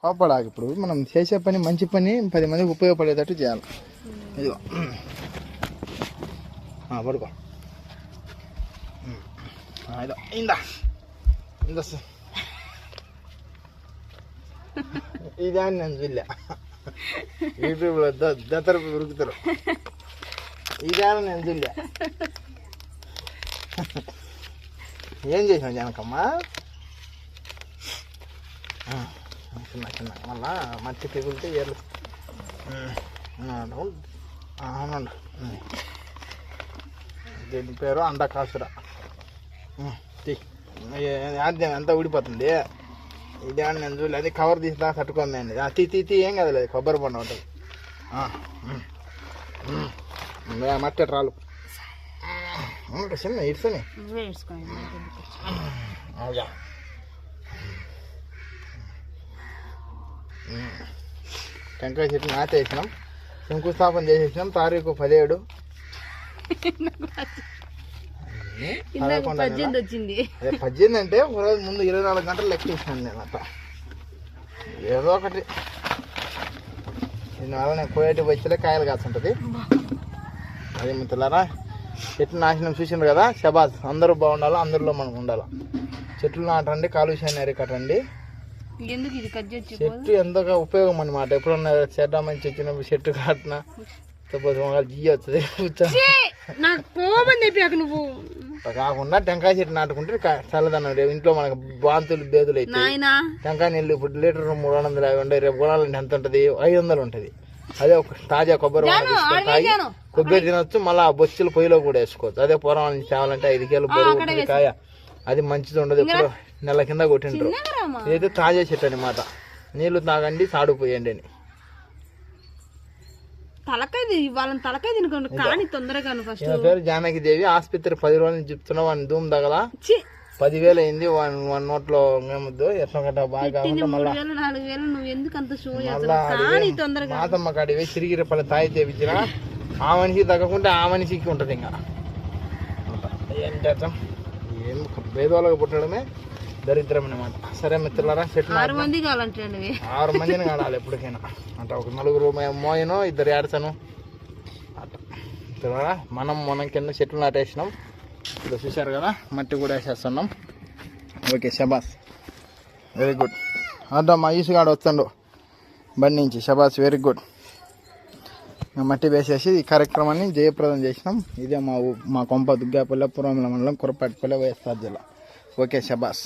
కోపడాకు. ఇప్పుడు మనం చేసే పని మంచి పని 10 మందికి ఉపయోగపడేటట్టు చేయాలి. ఇదిగో పడుకో. ఇదో ఇందా ఇందా ఇదే నేను చూడలే. యూట్యూబ్లో దత్తర ఉరుకుతారు. ఇదే నేను చూడలే. ఏం చేసాం జనకమ్మా? చిన్న చిన్న మళ్ళా మట్టి తెగులితే ఏర్లు. అవునండి. దీని పేరు అండకాసుర. అంతా ఊడిపోతుంది. ఇదే నేను చూడలేదు. అది కవర్ తీసినా తట్టుకోండి. తీ ఏం కదలేదు. కొబ్బరి బొండ ఉంటుంది. మట్టి రాళ్ళు చిన్న ఇడ్సని అవునా. టెంకాయ చెట్టు నాటేసినాం. శంకుస్థాపన చేసేసినాం. తారీఖు 17. 18 అంటే ఒకరోజు ముందు 24 గంటలు లెక్కేసినాను నేను. అట్లా ఏదో ఒకటి దీనివల్ల నేను కోయేటి వచ్చలే కాయలు కాస్తుంటుంది. అదే మిత్రులారా, చెట్లు నాశనం చూసిండ్రు కదా. శబాస్. అందరూ బాగుండాలి, అందరిలో మనం ఉండాలి. చెట్లు నాటండి, కాలుష్యాన్ని అరికట్టండి. చెట్టు ఎంతగా ఉపయోగం అన్నమాట. ఎప్పుడన్నా చెడ్డ మంచి వచ్చినప్పుడు చెట్టు కాటిన జియ్య వస్తుంది. కాకుండా టెంకాయ చెట్టు నాటుకుంటే చల్లదనం. రేపు ఇంట్లో మనకు బాంతులు బేదులు అయితే టెంకాయ నీళ్ళు ఇప్పుడు లీటర్ 350 రేపు కొనాలంటే ఎంత ఉంటుంది? 500 ఉంటుంది. అదే ఒక తాజా కొబ్బరి తాగి కొబ్బరి తినొచ్చు. మళ్ళీ బొచ్చులు పొయ్యిలో కూడా వేసుకోవచ్చు. అదే పూర్వం నుంచి తేవాలంటే 5 కిలో బరువు కాయ. అది మంచిది ఉండదు. ఎప్పుడు నెల కింద కొట్టింటారు. ఇదైతే తాజా చెట్టు అనమాట. నీళ్లు తాగండి, సాడుపోయండి అని. పేరు జానకి దేవి. ఆసుపత్రి 10 రోజులు చెప్తున్నా. వాడిని ధూమ్ తగల 10,000 అయింది. వాడి నోట్లో మేముద్దు ఎట్లా బాగా మాతమ్మ కాడివి తిరిగి రూపాయలు తాయి తెప్పించిన ఆ మనిషికి తగ్గకుంటే ఆ మనిషికి ఉంటుంది. ఇంకా ఏం చేద్దాం? ఏం పేదవాళ్ళకి పుట్టడమే దరిద్రం అనమాట. సరే మిత్రులారా, చెట్లు 6 మందిని కాడాలి ఎప్పటికైనా. అంటే ఒక 4 మోయను, 2 ఏడసను అట్లా. మిత్రులారా, మనం కింద చెట్లు నాటేసినాం. ఇప్పుడు చూశారు కదా, మట్టి కూడా వేసేస్తున్నాం. ఓకే, శబాస్, వెరీ గుడ్. అడ్డా మా ఈసుగాడు వస్తాడు బండి నుంచి. శబాస్, వెరీ గుడ్. మట్టి వేసేసి ఈ కార్యక్రమాన్ని జయప్రదం చేసినాం. ఇదే మా కొంప దుగ్గాపల్లె, పురమల మండలం, కురపాటిపల్లె, వైఎస్ఆర్ జిల్లా. ఓకే, శబాస్.